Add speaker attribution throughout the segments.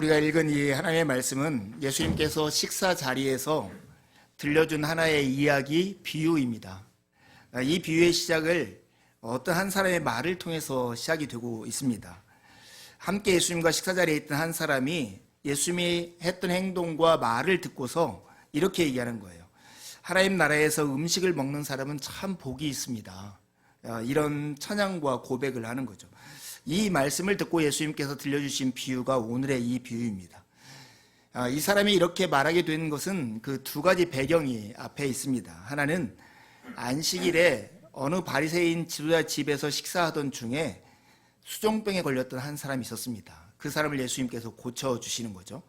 Speaker 1: 우리가 읽은 이 하나님의 말씀은 예수님께서 식사 자리에서 들려준 하나의 이야기, 비유입니다. 이 비유의 시작을 어떤 한 사람의 말을 통해서 시작이 되고 있습니다. 함께 예수님과 식사 자리에 있던 한 사람이 예수님이 했던 행동과 말을 듣고서 이렇게 얘기하는 거예요. 하나님 나라에서 음식을 먹는 사람은 참 복이 있습니다. 이런 찬양과 고백을 하는 거죠. 이 말씀을 듣고 예수님께서 들려주신 비유가 오늘의 이 비유입니다. 이 사람이 이렇게 말하게 된 것은 그 두 가지 배경이 앞에 있습니다. 하나는 안식일에 어느 바리새인 지도자 집에서 식사하던 중에 수종병에 걸렸던 한 사람이 있었습니다. 그 사람을 예수님께서 고쳐주시는 거죠.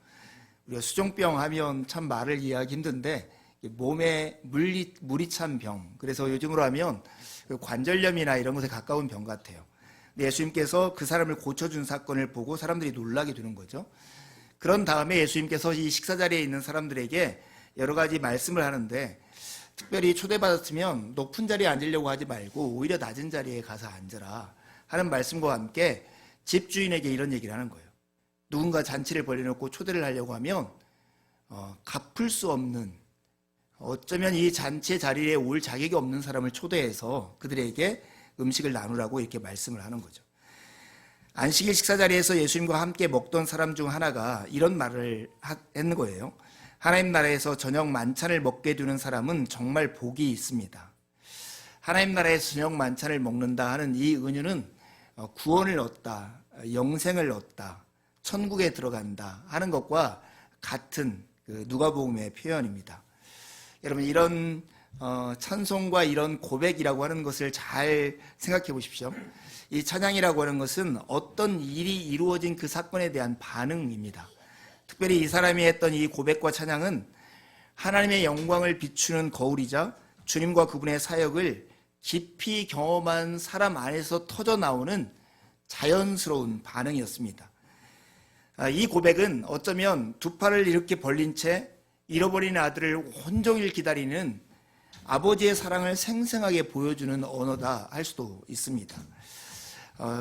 Speaker 1: 우리가 수종병 하면 참 말을 이해하기 힘든데 몸에 물이 찬 병, 그래서 요즘으로 하면 관절염이나 이런 것에 가까운 병 같아요. 예수님께서 그 사람을 고쳐준 사건을 보고 사람들이 놀라게 되는 거죠. 그런 다음에 예수님께서 이 식사 자리에 있는 사람들에게 여러 가지 말씀을 하는데, 특별히 초대받았으면 높은 자리에 앉으려고 하지 말고 오히려 낮은 자리에 가서 앉으라 하는 말씀과 함께 집주인에게 이런 얘기를 하는 거예요. 누군가 잔치를 벌여놓고 초대를 하려고 하면 갚을 수 없는, 어쩌면 이 잔치의 자리에 올 자격이 없는 사람을 초대해서 그들에게 음식을 나누라고 이렇게 말씀을 하는 거죠. 안식일 식사 자리에서 예수님과 함께 먹던 사람 중 하나가 이런 말을 했는 거예요. 하나님 나라에서 저녁 만찬을 먹게 되는 사람은 정말 복이 있습니다. 하나님 나라에서 저녁 만찬을 먹는다 하는 이 은유는 구원을 얻다, 영생을 얻다, 천국에 들어간다 하는 것과 같은 누가복음의 표현입니다. 여러분, 이런 찬송과 이런 고백이라고 하는 것을 잘 생각해 보십시오. 이 찬양이라고 하는 것은 어떤 일이 이루어진 그 사건에 대한 반응입니다. 특별히 이 사람이 했던 이 고백과 찬양은 하나님의 영광을 비추는 거울이자 주님과 그분의 사역을 깊이 경험한 사람 안에서 터져 나오는 자연스러운 반응이었습니다. 이 고백은 어쩌면 두 팔을 이렇게 벌린 채 잃어버린 아들을 온종일 기다리는 아버지의 사랑을 생생하게 보여주는 언어다 할 수도 있습니다.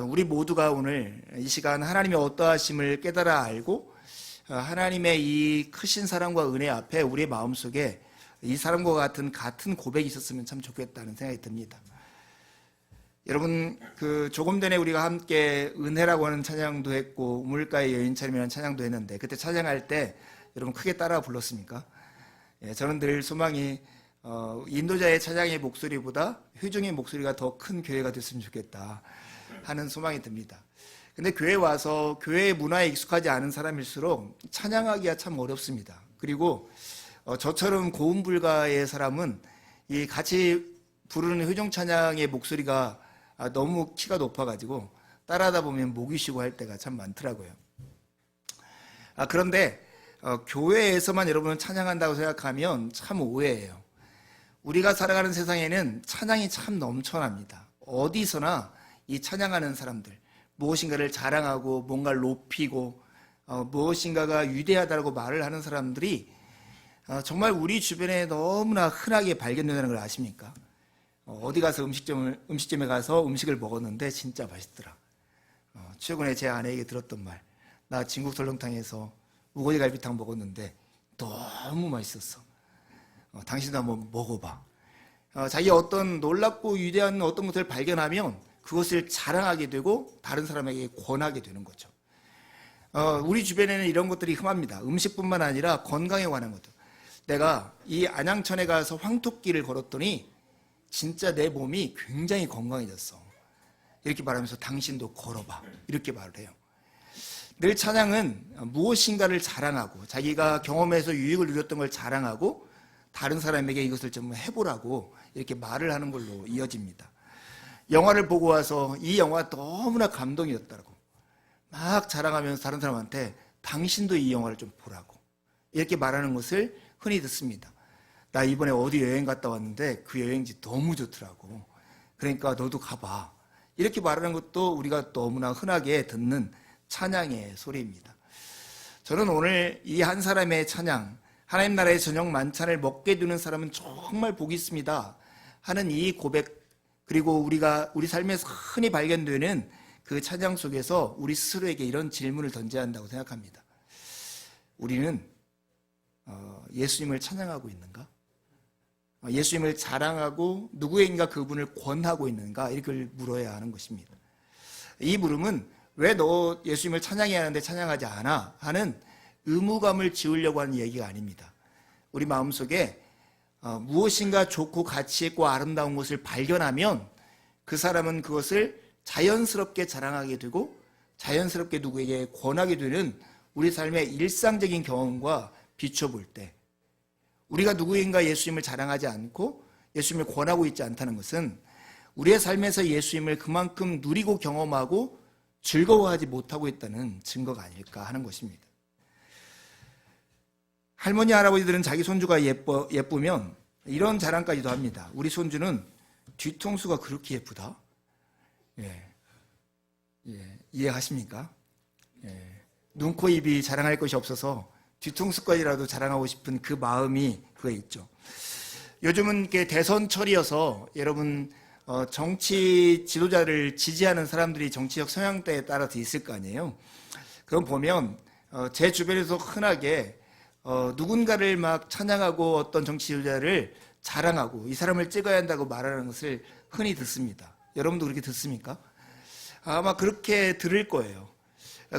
Speaker 1: 우리 모두가 오늘 이 시간 하나님의 어떠하심을 깨달아 알고 하나님의 이 크신 사랑과 은혜 앞에 우리의 마음속에 이 사람과 같은 고백이 있었으면 참 좋겠다는 생각이 듭니다. 여러분, 조금 전에 우리가 함께 은혜라고 하는 찬양도 했고 우물가의 여인처럼이라는 찬양도 했는데, 그때 찬양할 때 여러분 크게 따라 불렀습니까? 저는 늘 소망이 인도자의 찬양의 목소리보다 회중의 목소리가 더 큰 교회가 됐으면 좋겠다 하는 소망이 듭니다. 근데 교회 와서 교회의 문화에 익숙하지 않은 사람일수록 찬양하기가 참 어렵습니다. 그리고 저처럼 고음 불가의 사람은 이 같이 부르는 회중 찬양의 목소리가 너무 키가 높아가지고 따라하다 보면 목이 쉬고 할 때가 참 많더라고요. 그런데 교회에서만 여러분은 찬양한다고 생각하면 참 오해예요. 우리가 살아가는 세상에는 찬양이 참 넘쳐납니다. 어디서나 이 찬양하는 사람들, 무엇인가를 자랑하고 뭔가를 높이고 무엇인가가 위대하다고 말을 하는 사람들이 정말 우리 주변에 너무나 흔하게 발견된다는 걸 아십니까? 어디 가서 음식점에 가서 음식을 먹었는데 진짜 맛있더라. 최근에 제 아내에게 들었던 말, 나 진국 설렁탕에서 우거지 갈비탕 먹었는데 너무 맛있었어. 당신도 한번 먹어봐. 자기 어떤 놀랍고 위대한 어떤 것을 발견하면 그것을 자랑하게 되고 다른 사람에게 권하게 되는 거죠. 우리 주변에는 이런 것들이 흠합니다. 음식뿐만 아니라 건강에 관한 것도. 내가 이 안양천에 가서 황토길을 걸었더니 진짜 내 몸이 굉장히 건강해졌어. 이렇게 말하면서 당신도 걸어봐. 이렇게 말을 해요. 늘 찬양은 무엇인가를 자랑하고 자기가 경험해서 유익을 누렸던 걸 자랑하고 다른 사람에게 이것을 좀 해보라고 이렇게 말을 하는 걸로 이어집니다. 영화를 보고 와서 이 영화 너무나 감동이었다고 막 자랑하면서 다른 사람한테 당신도 이 영화를 좀 보라고 이렇게 말하는 것을 흔히 듣습니다. 나 이번에 어디 여행 갔다 왔는데 그 여행지 너무 좋더라고. 그러니까 너도 가봐. 이렇게 말하는 것도 우리가 너무나 흔하게 듣는 찬양의 소리입니다. 저는 오늘 이 한 사람의 찬양, 하나님 나라의 저녁 만찬을 먹게 되는 사람은 정말 복이 있습니다 하는 이 고백, 그리고 우리 삶에서 흔히 발견되는 그 찬양 속에서 우리 스스로에게 이런 질문을 던져야 한다고 생각합니다. 우리는 예수님을 찬양하고 있는가? 예수님을 자랑하고 누구인가 그분을 권하고 있는가? 이걸 물어야 하는 것입니다. 이 물음은 왜 너 예수님을 찬양해야 하는데 찬양하지 않아? 하는 의무감을 지우려고 하는 얘기가 아닙니다. 우리 마음속에 무엇인가 좋고 가치 있고 아름다운 것을 발견하면 그 사람은 그것을 자연스럽게 자랑하게 되고 자연스럽게 누구에게 권하게 되는 우리 삶의 일상적인 경험과 비춰볼 때 우리가 누구인가 예수님을 자랑하지 않고 예수님을 권하고 있지 않다는 것은 우리의 삶에서 예수님을 그만큼 누리고 경험하고 즐거워하지 못하고 있다는 증거가 아닐까 하는 것입니다. 할머니 할아버지들은 자기 손주가 예쁘면 이런 자랑까지도 합니다. 우리 손주는 뒤통수가 그렇게 예쁘다. 이해하십니까? 눈, 코, 입이 자랑할 것이 없어서 뒤통수까지라도 자랑하고 싶은 그 마음이 그에 있죠. 요즘은 이렇게 대선철이어서 여러분 정치 지도자를 지지하는 사람들이 정치적 성향대에 따라서 있을 거 아니에요. 그럼 보면 제 주변에서 흔하게 누군가를 막 찬양하고 어떤 정치 지도자를 자랑하고 이 사람을 찍어야 한다고 말하는 것을 흔히 듣습니다. 여러분도 그렇게 듣습니까? 아마 그렇게 들을 거예요.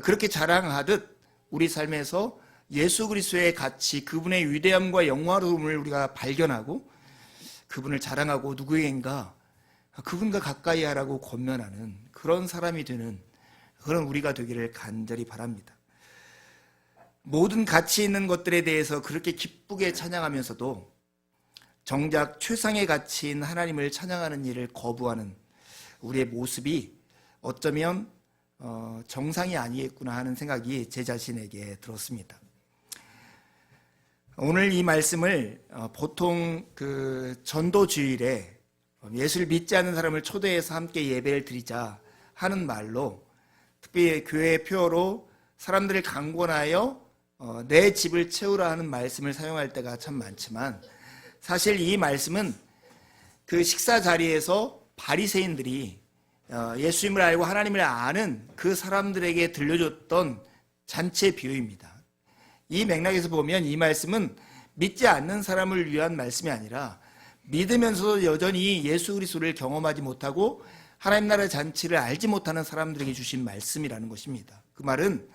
Speaker 1: 그렇게 자랑하듯 우리 삶에서 예수 그리스도의 가치, 그분의 위대함과 영화로움을 우리가 발견하고 그분을 자랑하고 누구에겐가 그분과 가까이 하라고 권면하는 그런 사람이 되는 그런 우리가 되기를 간절히 바랍니다. 모든 가치 있는 것들에 대해서 그렇게 기쁘게 찬양하면서도 정작 최상의 가치인 하나님을 찬양하는 일을 거부하는 우리의 모습이 어쩌면 정상이 아니겠구나 하는 생각이 제 자신에게 들었습니다. 오늘 이 말씀을 보통 그 전도주일에 예수를 믿지 않는 사람을 초대해서 함께 예배를 드리자 하는 말로 특히 교회의 표어로 사람들을 강권하여 내 집을 채우라 하는 말씀을 사용할 때가 참 많지만 사실 이 말씀은 그 식사 자리에서 바리새인들이 예수님을 알고 하나님을 아는 그 사람들에게 들려줬던 잔치의 비유입니다. 이 맥락에서 보면 이 말씀은 믿지 않는 사람을 위한 말씀이 아니라 믿으면서도 여전히 예수 그리스도를 경험하지 못하고 하나님 나라의 잔치를 알지 못하는 사람들에게 주신 말씀이라는 것입니다. 그 말은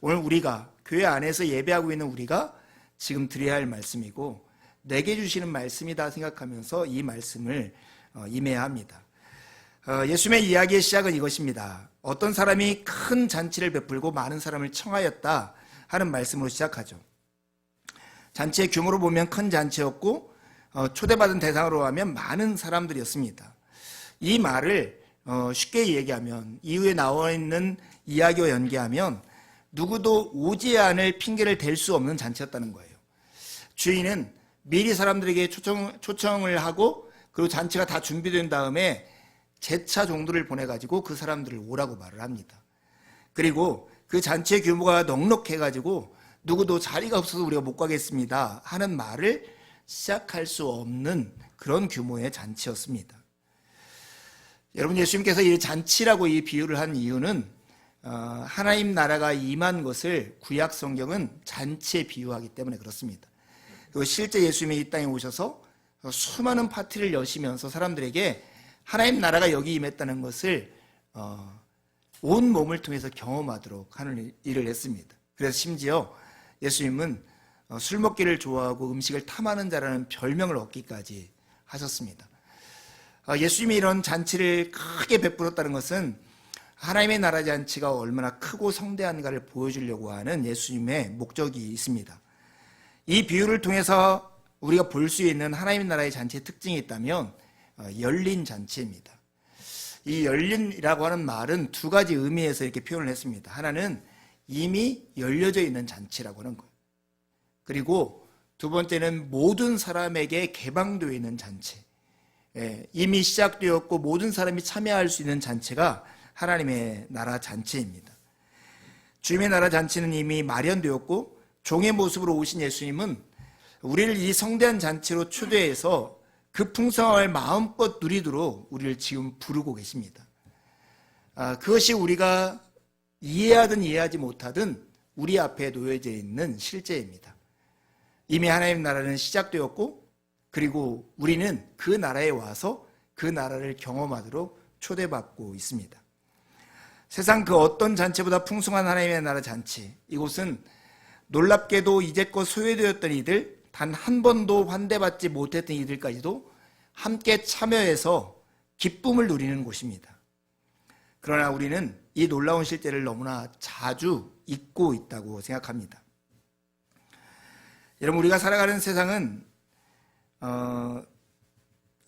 Speaker 1: 오늘 우리가 교회 안에서 예배하고 있는 우리가 지금 드려야 할 말씀이고 내게 주시는 말씀이다 생각하면서 이 말씀을 임해야 합니다. 예수님의 이야기의 시작은 이것입니다. 어떤 사람이 큰 잔치를 베풀고 많은 사람을 청하였다 하는 말씀으로 시작하죠. 잔치의 규모로 보면 큰 잔치였고 초대받은 대상으로 하면 많은 사람들이었습니다. 이 말을 쉽게 얘기하면 이후에 나와 있는 이야기와 연계하면 누구도 오지 않을 핑계를 댈 수 없는 잔치였다는 거예요. 주인은 미리 사람들에게 초청을 하고 그리고 잔치가 다 준비된 다음에 제차 종들을 보내가지고 그 사람들을 오라고 말을 합니다. 그리고 그 잔치의 규모가 넉넉해가지고 누구도 자리가 없어서 우리가 못 가겠습니다 하는 말을 시작할 수 없는 그런 규모의 잔치였습니다. 여러분, 예수님께서 이 잔치라고 이 비유를 한 이유는 하나님 나라가 임한 것을 구약 성경은 잔치에 비유하기 때문에 그렇습니다. 그리고 실제 예수님이 이 땅에 오셔서 수많은 파티를 여시면서 사람들에게 하나님 나라가 여기 임했다는 것을 온 몸을 통해서 경험하도록 하는 일을 했습니다. 그래서 심지어 예수님은 술 먹기를 좋아하고 음식을 탐하는 자라는 별명을 얻기까지 하셨습니다. 예수님이 이런 잔치를 크게 베풀었다는 것은 하나님의 나라 잔치가 얼마나 크고 성대한가를 보여주려고 하는 예수님의 목적이 있습니다. 이 비유를 통해서 우리가 볼 수 있는 하나님의 나라의 잔치의 특징이 있다면 열린 잔치입니다. 이 열린이라고 하는 말은 두 가지 의미에서 이렇게 표현을 했습니다. 하나는 이미 열려져 있는 잔치라고 하는 거예요. 그리고 두 번째는 모든 사람에게 개방되어 있는 잔치. 이미 시작되었고 모든 사람이 참여할 수 있는 잔치가 하나님의 나라 잔치입니다. 주님의 나라 잔치는 이미 마련되었고 종의 모습으로 오신 예수님은 우리를 이 성대한 잔치로 초대해서 그 풍성함을 마음껏 누리도록 우리를 지금 부르고 계십니다. 그것이 우리가 이해하든 이해하지 못하든 우리 앞에 놓여져 있는 실제입니다. 이미 하나님 나라는 시작되었고, 그리고 우리는 그 나라에 와서 그 나라를 경험하도록 초대받고 있습니다. 세상 그 어떤 잔치보다 풍성한 하나님의 나라 잔치, 이곳은 놀랍게도 이제껏 소외되었던 이들, 단 한 번도 환대받지 못했던 이들까지도 함께 참여해서 기쁨을 누리는 곳입니다. 그러나 우리는 이 놀라운 실제를 너무나 자주 잊고 있다고 생각합니다. 여러분, 우리가 살아가는 세상은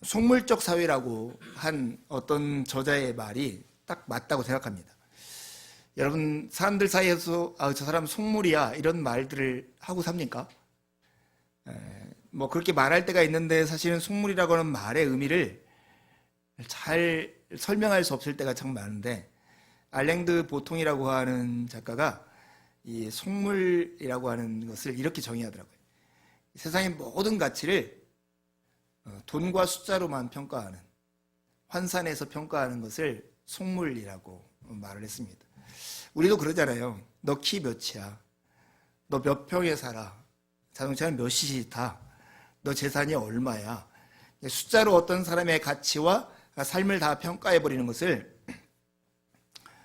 Speaker 1: 속물적 사회라고 한 어떤 저자의 말이 딱 맞다고 생각합니다. 여러분, 사람들 사이에서 저 사람 속물이야 이런 말들을 하고 삽니까? 뭐 그렇게 말할 때가 있는데, 사실은 속물이라고 하는 말의 의미를 잘 설명할 수 없을 때가 참 많은데, 알랭드 보통이라고 하는 작가가 이 속물이라고 하는 것을 이렇게 정의하더라고요. 세상의 모든 가치를 돈과 숫자로만 평가하는, 환산해서 평가하는 것을 속물이라고 말을 했습니다. 우리도 그러잖아요. 너 키 몇이야? 너 몇 평에 살아? 자동차는 몇 cc 타? 너 재산이 얼마야? 숫자로 어떤 사람의 가치와 삶을 다 평가해버리는 것을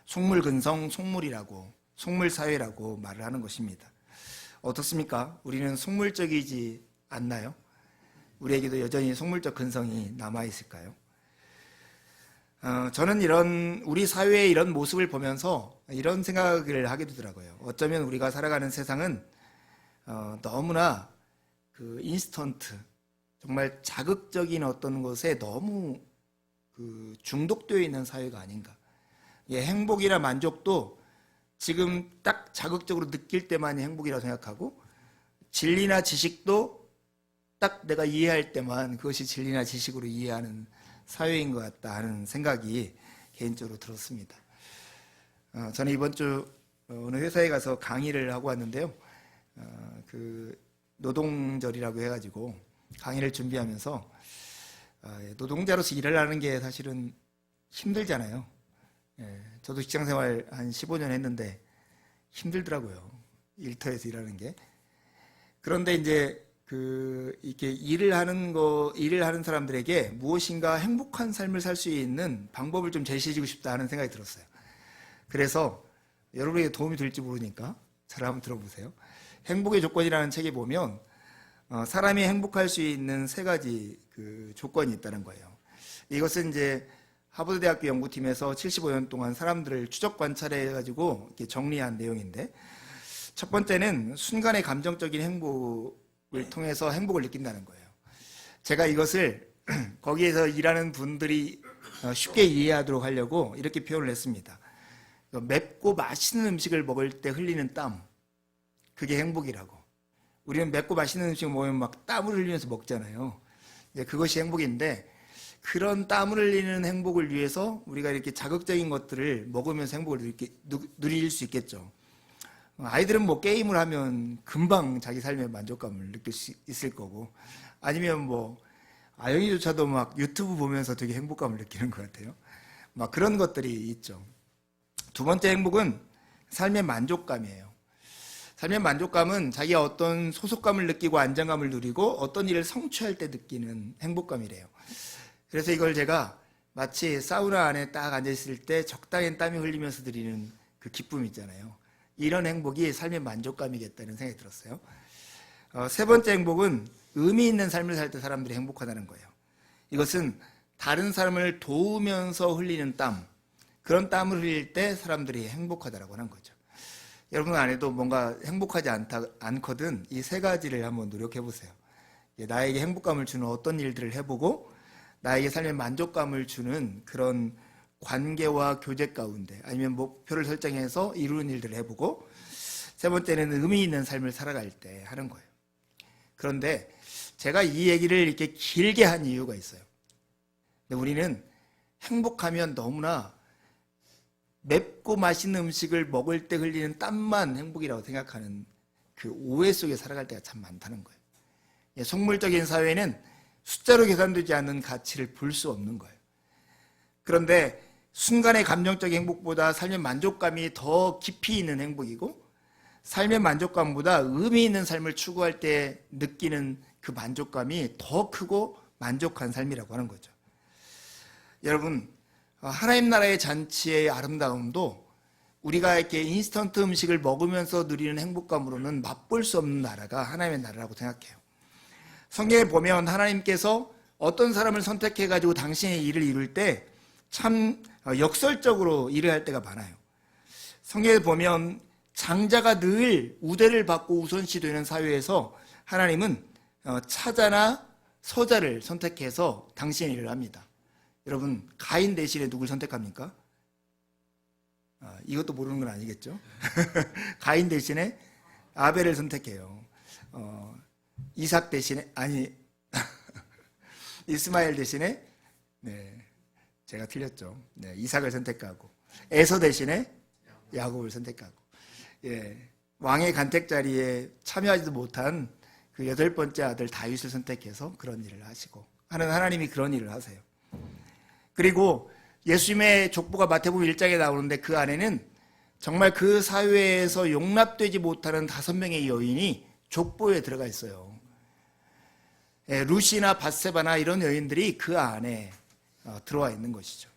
Speaker 1: 속물근성, 속물이라고, 속물사회라고 말을 하는 것입니다. 어떻습니까? 우리는 속물적이지 않나요? 우리에게도 여전히 속물적 근성이 남아있을까요? 저는 우리 사회의 이런 모습을 보면서 이런 생각을 하게 되더라고요. 어쩌면 우리가 살아가는 세상은 너무나 그 인스턴트, 정말 자극적인 어떤 것에 너무 중독되어 있는 사회가 아닌가. 행복이나 만족도 지금 딱 자극적으로 느낄 때만이 행복이라고 생각하고, 진리나 지식도 딱 내가 이해할 때만 그것이 진리나 지식으로 이해하는 사회인 것 같다 하는 생각이 개인적으로 들었습니다. 저는 이번 주 어느 회사에 가서 강의를 하고 왔는데요. 그 노동절이라고 해가지고 강의를 준비하면서 노동자로서 일을 하는 게 사실은 힘들잖아요. 저도 직장생활 한 15년 했는데 힘들더라고요. 일터에서 일하는 게. 그런데 이제 이렇게 일을 하는 사람들에게 무엇인가 행복한 삶을 살 수 있는 방법을 좀 제시해주고 싶다 하는 생각이 들었어요. 그래서 여러분에게 도움이 될지 모르니까 잘 한번 들어보세요. 행복의 조건이라는 책에 보면 사람이 행복할 수 있는 3가지 조건이 있다는 거예요. 이것은 이제 하버드 대학교 연구팀에서 75년 동안 사람들을 추적 관찰해가지고 이렇게 정리한 내용인데, 첫 번째는 순간의 감정적인 행복을 통해서 행복을 느낀다는 거예요. 제가 이것을 거기에서 일하는 분들이 쉽게 이해하도록 하려고 이렇게 표현을 했습니다. 맵고 맛있는 음식을 먹을 때 흘리는 땀, 그게 행복이라고. 우리는 맵고 맛있는 음식 먹으면 막 땀을 흘리면서 먹잖아요. 그것이 행복인데, 그런 땀을 흘리는 행복을 위해서 우리가 이렇게 자극적인 것들을 먹으면서 행복을 누릴 수 있겠죠. 아이들은 뭐 게임을 하면 금방 자기 삶의 만족감을 느낄 수 있을 거고, 아니면 뭐 아영이조차도 막 유튜브 보면서 되게 행복감을 느끼는 것 같아요. 막 그런 것들이 있죠. 두 번째 행복은 삶의 만족감이에요. 삶의 만족감은 자기가 어떤 소속감을 느끼고 안정감을 누리고 어떤 일을 성취할 때 느끼는 행복감이래요. 그래서 이걸 제가 마치 사우나 안에 딱 앉아있을 때 적당히 땀이 흘리면서 드리는 그 기쁨 있잖아요. 이런 행복이 삶의 만족감이겠다는 생각이 들었어요. 세 번째 행복은 의미 있는 삶을 살 때 사람들이 행복하다는 거예요. 이것은 다른 사람을 도우면서 흘리는 땀, 그런 땀을 흘릴 때 사람들이 행복하다라고 하는 거죠. 여러분 안에도 뭔가 행복하지 않거든 이 3가지를 한번 노력해 보세요. 나에게 행복감을 주는 어떤 일들을 해보고, 나에게 삶의 만족감을 주는 그런 관계와 교제 가운데, 아니면 목표를 설정해서 이루는 일들을 해보고, 세 번째는 의미 있는 삶을 살아갈 때 하는 거예요. 그런데 제가 이 얘기를 이렇게 길게 한 이유가 있어요. 근데 우리는 행복하면 너무나 맵고 맛있는 음식을 먹을 때 흘리는 땀만 행복이라고 생각하는 그 오해 속에 살아갈 때가 참 많다는 거예요. 속물적인 사회는 숫자로 계산되지 않는 가치를 볼 수 없는 거예요. 그런데 순간의 감정적인 행복보다 삶의 만족감이 더 깊이 있는 행복이고, 삶의 만족감보다 의미 있는 삶을 추구할 때 느끼는 그 만족감이 더 크고 만족한 삶이라고 하는 거죠. 여러분, 하나님 나라의 잔치의 아름다움도 우리가 이렇게 인스턴트 음식을 먹으면서 누리는 행복감으로는 맛볼 수 없는 나라가 하나님의 나라라고 생각해요. 성경에 보면 하나님께서 어떤 사람을 선택해가지고 당신의 일을 이룰 때 참 역설적으로 일을 할 때가 많아요. 성경에 보면 장자가 늘 우대를 받고 우선시 되는 사회에서 하나님은 차자나 서자를 선택해서 당신의 일을 합니다. 여러분, 가인 대신에 누굴 선택합니까? 이것도 모르는 건 아니겠죠? 가인 대신에 아벨을 선택해요. 이삭 대신에, 아니, 이스마엘 대신에, 네, 제가 틀렸죠. 네, 이삭을 선택하고, 에서 대신에 야곱을 선택하고, 예, 왕의 간택 자리에 참여하지도 못한 그 8번째 아들 다윗을 선택해서 그런 일을 하시고 하는 하나님이 그런 일을 하세요. 그리고 예수님의 족보가 마태복음 1장에 나오는데 그 안에는 정말 그 사회에서 용납되지 못하는 5명의 여인이 족보에 들어가 있어요. 루시나 밧세바나 이런 여인들이 그 안에 들어와 있는 것이죠.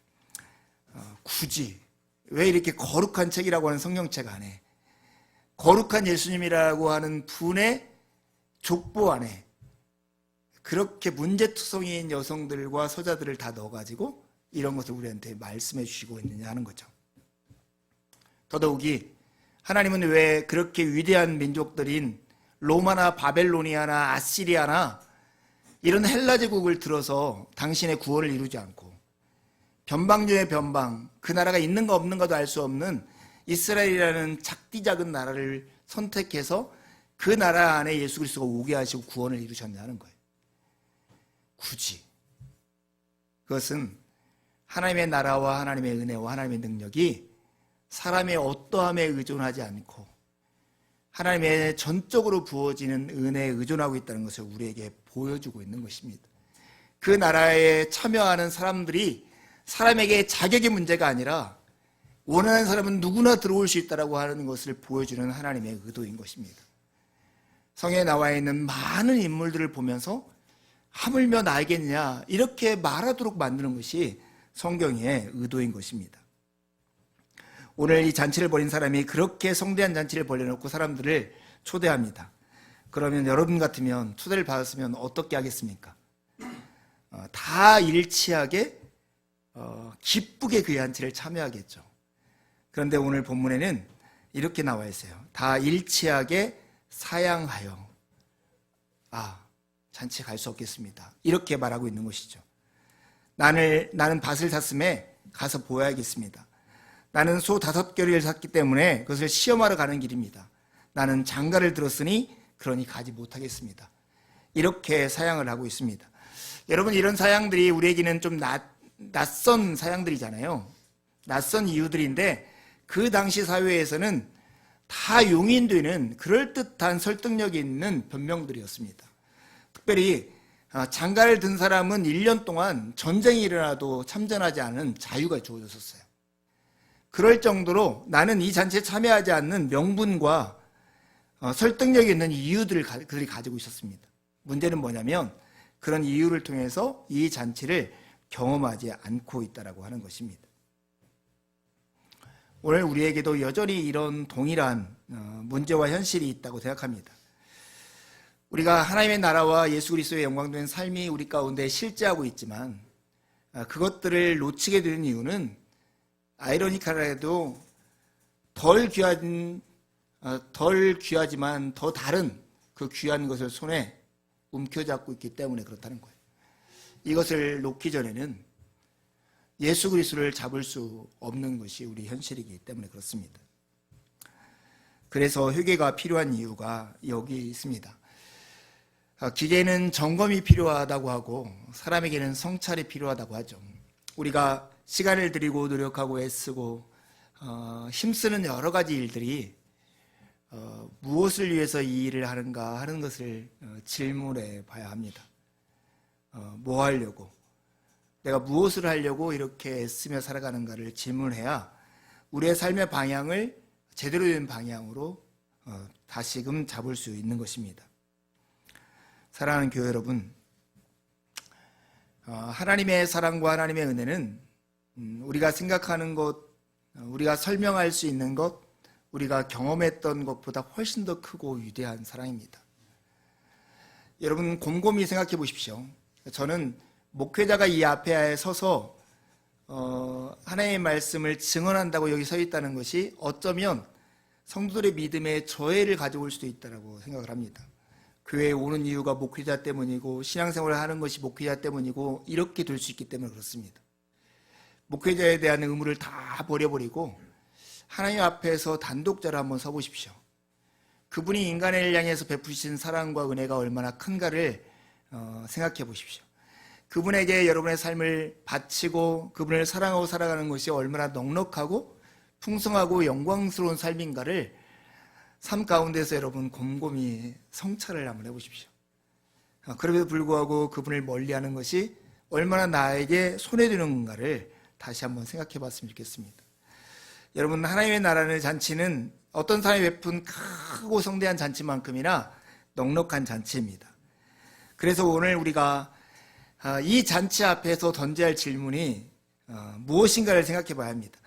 Speaker 1: 굳이 왜 이렇게 거룩한 책이라고 하는 성경책 안에 거룩한 예수님이라고 하는 분의 족보 안에 그렇게 문제투성이인 여성들과 서자들을 다 넣어가지고 이런 것을 우리한테 말씀해 주시고 있느냐 하는 거죠. 더더욱이 하나님은 왜 그렇게 위대한 민족들인 로마나 바벨로니아나 아시리아나 이런 헬라 제국을 들어서 당신의 구원을 이루지 않고 변방 중에 변방, 그 나라가 있는가 없는가도 알 수 없는 이스라엘이라는 작디 작은 나라를 선택해서 그 나라 안에 예수 그리스도가 오게 하시고 구원을 이루셨냐는 거예요. 굳이. 그것은 하나님의 나라와 하나님의 은혜와 하나님의 능력이 사람의 어떠함에 의존하지 않고 하나님의 전적으로 부어지는 은혜에 의존하고 있다는 것을 우리에게 보여주고 있는 것입니다. 그 나라에 참여하는 사람들이 사람에게 자격의 문제가 아니라 원하는 사람은 누구나 들어올 수 있다고 하는 것을 보여주는 하나님의 의도인 것입니다. 성경에 나와 있는 많은 인물들을 보면서 하물며 나에겠냐 이렇게 말하도록 만드는 것이 성경의 의도인 것입니다. 오늘 이 잔치를 벌인 사람이 그렇게 성대한 잔치를 벌려놓고 사람들을 초대합니다. 그러면 여러분 같으면 초대를 받았으면 어떻게 하겠습니까? 다 일치하게 기쁘게 그 잔치를 참여하겠죠. 그런데 오늘 본문에는 이렇게 나와 있어요. 다 일치하게 사양하여 잔치 갈 수 없겠습니다. 이렇게 말하고 있는 것이죠. 나는 밭을 샀음에 가서 보아야겠습니다. 나는 소 5겨리를 샀기 때문에 그것을 시험하러 가는 길입니다. 나는 장가를 들었으니 그러니 가지 못하겠습니다. 이렇게 사양을 하고 있습니다. 여러분, 이런 사양들이 우리에게는 좀 낯선 사양들이잖아요. 낯선 이유들인데 그 당시 사회에서는 다 용인되는 그럴듯한 설득력이 있는 변명들이었습니다. 특별히 장가를 든 사람은 1년 동안 전쟁이 일어나도 참전하지 않은 자유가 주어졌었어요. 그럴 정도로 나는 이 잔치에 참여하지 않는 명분과 설득력 있는 이유들을 그들이 가지고 있었습니다. 문제는 뭐냐면 그런 이유를 통해서 이 잔치를 경험하지 않고 있다고 하는 것입니다. 오늘 우리에게도 여전히 이런 동일한 문제와 현실이 있다고 생각합니다. 우리가 하나님의 나라와 예수 그리스도의 영광된 삶이 우리 가운데 실제하고 있지만 그것들을 놓치게 되는 이유는 아이러니컬하게도 덜 귀하지만 더 다른 그 귀한 것을 손에 움켜잡고 있기 때문에 그렇다는 거예요. 이것을 놓기 전에는 예수 그리스도를 잡을 수 없는 것이 우리 현실이기 때문에 그렇습니다. 그래서 회개가 필요한 이유가 여기 있습니다. 기계는 점검이 필요하다고 하고 사람에게는 성찰이 필요하다고 하죠. 우리가 시간을 들이고 노력하고 애쓰고 힘쓰는 여러 가지 일들이 무엇을 위해서 이 일을 하는가 하는 것을 질문해 봐야 합니다. 뭐 하려고? 내가 무엇을 하려고 이렇게 애쓰며 살아가는가를 질문해야 우리의 삶의 방향을 제대로 된 방향으로 다시금 잡을 수 있는 것입니다. 사랑하는 교회 여러분, 하나님의 사랑과 하나님의 은혜는 우리가 생각하는 것, 우리가 설명할 수 있는 것, 우리가 경험했던 것보다 훨씬 더 크고 위대한 사랑입니다. 여러분 곰곰이 생각해 보십시오. 저는 목회자가 이 앞에 서서 하나님의 말씀을 증언한다고 여기 서 있다는 것이 어쩌면 성도들의 믿음에 저해를 가져올 수도 있다고 생각을 합니다. 교회에 오는 이유가 목회자 때문이고 신앙생활을 하는 것이 목회자 때문이고 이렇게 될 수 있기 때문에 그렇습니다. 목회자에 대한 의무를 다 버려버리고 하나님 앞에서 단독자로 한번 서보십시오. 그분이 인간을 향해서 베푸신 사랑과 은혜가 얼마나 큰가를 생각해 보십시오. 그분에게 여러분의 삶을 바치고 그분을 사랑하고 살아가는 것이 얼마나 넉넉하고 풍성하고 영광스러운 삶인가를 삶 가운데서 여러분 곰곰이 성찰을 한번 해보십시오. 그럼에도 불구하고 그분을 멀리하는 것이 얼마나 나에게 손해되는 건가를 다시 한번 생각해 봤으면 좋겠습니다. 여러분 하나님의 나라의 잔치는 어떤 사람이 베푼 크고 성대한 잔치만큼이나 넉넉한 잔치입니다. 그래서 오늘 우리가 이 잔치 앞에서 던져야 할 질문이 무엇인가를 생각해 봐야 합니다.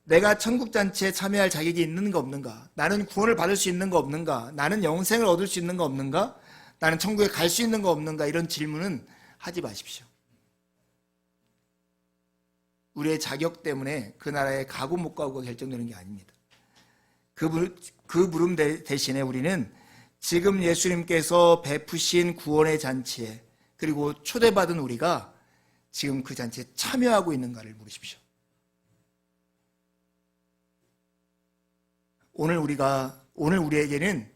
Speaker 1: 내가 천국잔치에 참여할 자격이 있는가 없는가? 나는 구원을 받을 수 있는가 없는가? 나는 영생을 얻을 수 있는가 없는가? 나는 천국에 갈 수 있는가 없는가? 이런 질문은 하지 마십시오. 우리의 자격 때문에 그 나라에 가고 못 가고가 결정되는 게 아닙니다. 그 물음 대신에 우리는 지금 예수님께서 베푸신 구원의 잔치에 그리고 초대받은 우리가 지금 그 잔치에 참여하고 있는가를 물으십시오. 오늘 우리에게는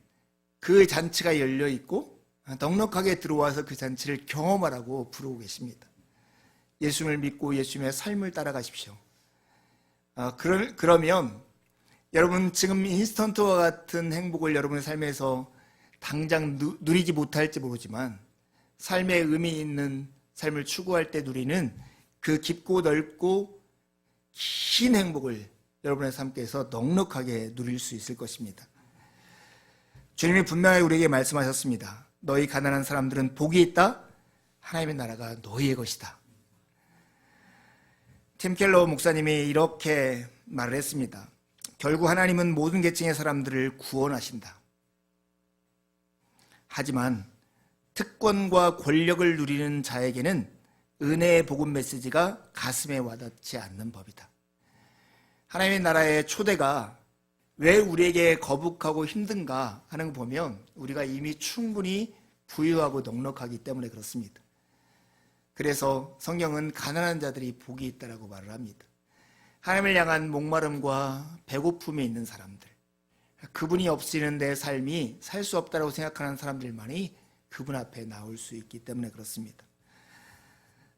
Speaker 1: 그 잔치가 열려 있고 넉넉하게 들어와서 그 잔치를 경험하라고 부르고 계십니다. 예수님을 믿고 예수님의 삶을 따라가십시오. 그러면 여러분 지금 인스턴트와 같은 행복을 여러분의 삶에서 당장 누리지 못할지 모르지만 삶의 의미 있는 삶을 추구할 때 누리는 그 깊고 넓고 긴 행복을 여러분의 삶께서 넉넉하게 누릴 수 있을 것입니다. 주님이 분명히 우리에게 말씀하셨습니다. 너희 가난한 사람들은 복이 있다. 하나님의 나라가 너희의 것이다. 팀 켈러 목사님이 이렇게 말을 했습니다. 결국 하나님은 모든 계층의 사람들을 구원하신다. 하지만 특권과 권력을 누리는 자에게는 은혜의 복음 메시지가 가슴에 와닿지 않는 법이다. 하나님의 나라의 초대가 왜 우리에게 거북하고 힘든가 하는 거 보면 우리가 이미 충분히 부유하고 넉넉하기 때문에 그렇습니다. 그래서 성경은 가난한 자들이 복이 있다라고 말을 합니다. 하나님을 향한 목마름과 배고픔이 있는 사람들, 그분이 없이는 내 삶이 살 수 없다고 생각하는 사람들만이 그분 앞에 나올 수 있기 때문에 그렇습니다.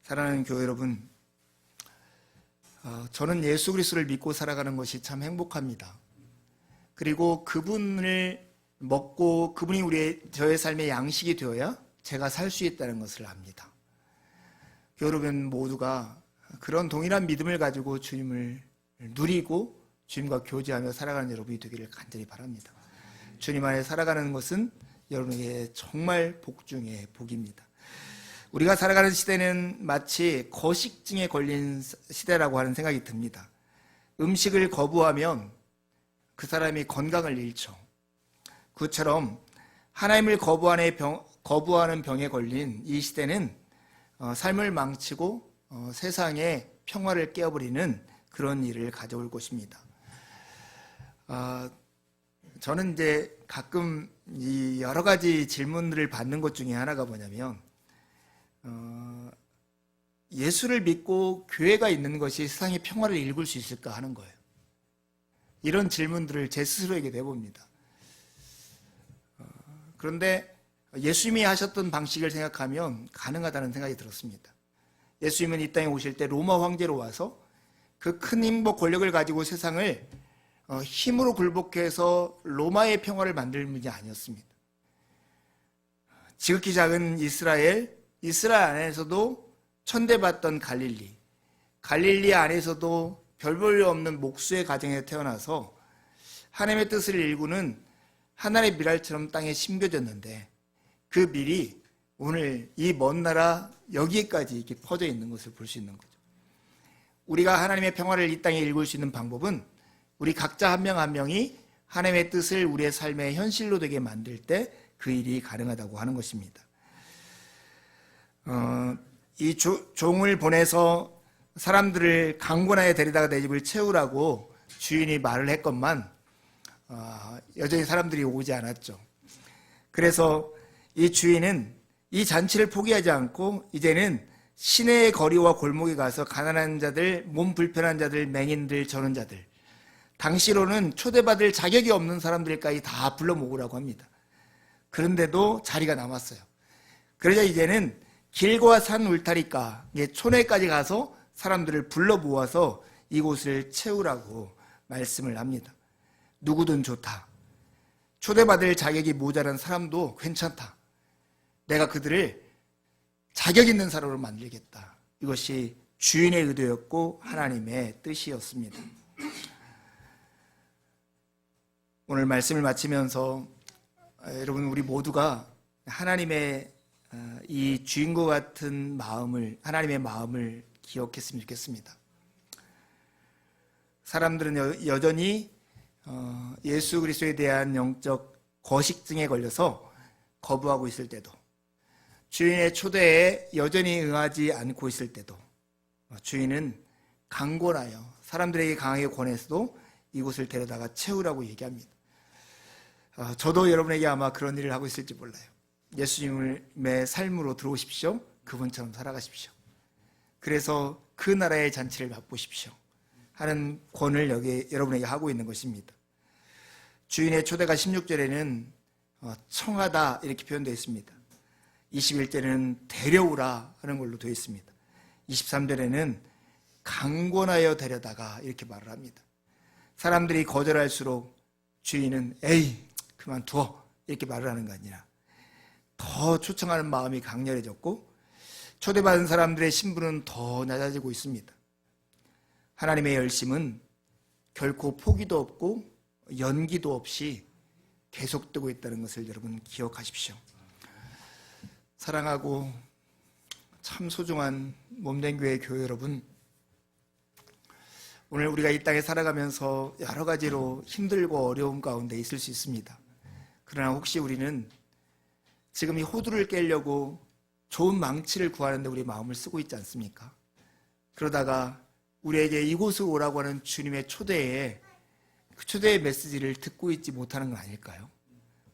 Speaker 1: 사랑하는 교회 여러분, 저는 예수 그리스도를 믿고 살아가는 것이 참 행복합니다. 그리고 그분을 먹고 그분이 저의 삶의 양식이 되어야 제가 살 수 있다는 것을 압니다. 여러분 모두가 그런 동일한 믿음을 가지고 주님을 누리고 주님과 교제하며 살아가는 여러분이 되기를 간절히 바랍니다. 주님 안에 살아가는 것은 여러분에게 정말 복 중에 복입니다. 우리가 살아가는 시대는 마치 거식증에 걸린 시대라고 하는 생각이 듭니다. 음식을 거부하면 그 사람이 건강을 잃죠. 그처럼 하나님을 거부하는 병에 걸린 이 시대는 삶을 망치고 세상에 평화를 깨어버리는 그런 일을 가져올 것입니다. 저는 이제 가끔 이 여러 가지 질문들을 받는 것 중에 하나가 뭐냐면 예수를 믿고 교회가 있는 것이 세상의 평화를 일굴 수 있을까 하는 거예요. 이런 질문들을 제 스스로에게 내봅니다. 그런데 예수님이 하셨던 방식을 생각하면 가능하다는 생각이 들었습니다. 예수님은 이 땅에 오실 때 로마 황제로 와서 그 큰 힘과 권력을 가지고 세상을 힘으로 굴복해서 로마의 평화를 만드는 분이 아니었습니다. 지극히 작은 이스라엘 안에서도 천대받던 갈릴리 안에서도 별 볼일 없는 목수의 가정에 태어나서 하나님의 뜻을 일구는 하늘의 밀알처럼 땅에 심겨졌는데 그 밀이 오늘 이 먼 나라 여기까지 이렇게 퍼져 있는 것을 볼 수 있는 거죠. 우리가 하나님의 평화를 이 땅에 읽을 수 있는 방법은 우리 각자 한 명 한 명이 하나님의 뜻을 우리의 삶의 현실로 되게 만들 때 그 일이 가능하다고 하는 것입니다. 이 종을 보내서 사람들을 강권하여 데리다가 내 집을 채우라고 주인이 말을 했건만 여전히 사람들이 오지 않았죠. 그래서 이 주인은 이 잔치를 포기하지 않고 이제는 시내의 거리와 골목에 가서 가난한 자들, 몸 불편한 자들, 맹인들, 저는 자들, 당시로는 초대받을 자격이 없는 사람들까지 다 불러 모으라고 합니다. 그런데도 자리가 남았어요. 그러자 이제는 길과 산 울타리가 촌에까지 가서 사람들을 불러 모아서 이곳을 채우라고 말씀을 합니다. 누구든 좋다. 초대받을 자격이 모자란 사람도 괜찮다. 내가 그들을 자격 있는 사람으로 만들겠다. 이것이 주인의 의도였고 하나님의 뜻이었습니다. 오늘 말씀을 마치면서 여러분 우리 모두가 하나님의 이 주인과 같은 마음을, 하나님의 마음을 기억했으면 좋겠습니다. 사람들은 여전히 예수 그리스도에 대한 영적 거식증에 걸려서 거부하고 있을 때도, 주인의 초대에 여전히 응하지 않고 있을 때도 주인은 강권하여 사람들에게 강하게 권해서도 이곳을 데려다가 채우라고 얘기합니다. 저도 여러분에게 아마 그런 일을 하고 있을지 몰라요. 예수님의 삶으로 들어오십시오. 그분처럼 살아가십시오. 그래서 그 나라의 잔치를 맛보십시오 하는 권을 여러분에게 하고 있는 것입니다. 주인의 초대가 16절에는 청하다 이렇게 표현되어 있습니다. 21절에는 데려오라 하는 걸로 되어 있습니다. 23절에는 강권하여 데려다가 이렇게 말을 합니다. 사람들이 거절할수록 주인은 에이 그만두어 이렇게 말을 하는 거 아니라 더 초청하는 마음이 강렬해졌고 초대받은 사람들의 신분은 더 낮아지고 있습니다. 하나님의 열심은 결코 포기도 없고 연기도 없이 계속되고 있다는 것을 여러분 기억하십시오. 사랑하고 참 소중한 몸된 교회 여러분, 오늘 우리가 이 땅에 살아가면서 여러 가지로 힘들고 어려움 가운데 있을 수 있습니다. 그러나 혹시 우리는 지금 이 호두를 깨려고 좋은 망치를 구하는데 우리 마음을 쓰고 있지 않습니까? 그러다가 우리에게 이곳으로 오라고 하는 주님의 초대에 그 초대의 메시지를 듣고 있지 못하는 건 아닐까요?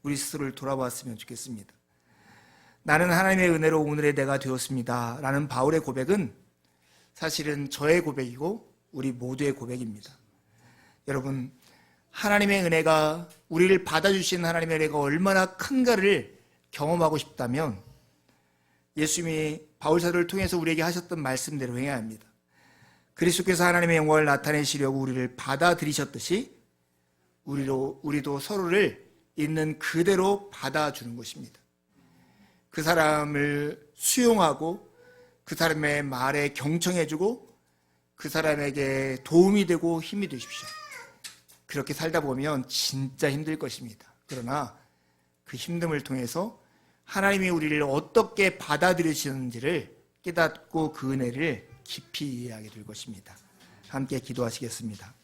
Speaker 1: 우리 스스로를 돌아봤으면 좋겠습니다. 나는 하나님의 은혜로 오늘의 내가 되었습니다 라는 바울의 고백은 사실은 저의 고백이고 우리 모두의 고백입니다. 여러분, 하나님의 은혜가, 우리를 받아주신 하나님의 은혜가 얼마나 큰가를 경험하고 싶다면 예수님이 바울사도를 통해서 우리에게 하셨던 말씀대로 행해야 합니다. 그리스도께서 하나님의 영광을 나타내시려고 우리를 받아들이셨듯이 우리도 서로를 있는 그대로 받아주는 것입니다. 그 사람을 수용하고 그 사람의 말에 경청해주고 그 사람에게 도움이 되고 힘이 되십시오. 그렇게 살다 보면 진짜 힘들 것입니다. 그러나 그 힘듦을 통해서 하나님이 우리를 어떻게 받아들이시는지를 깨닫고 그 은혜를 깊이 이해하게 될 것입니다. 함께 기도하시겠습니다.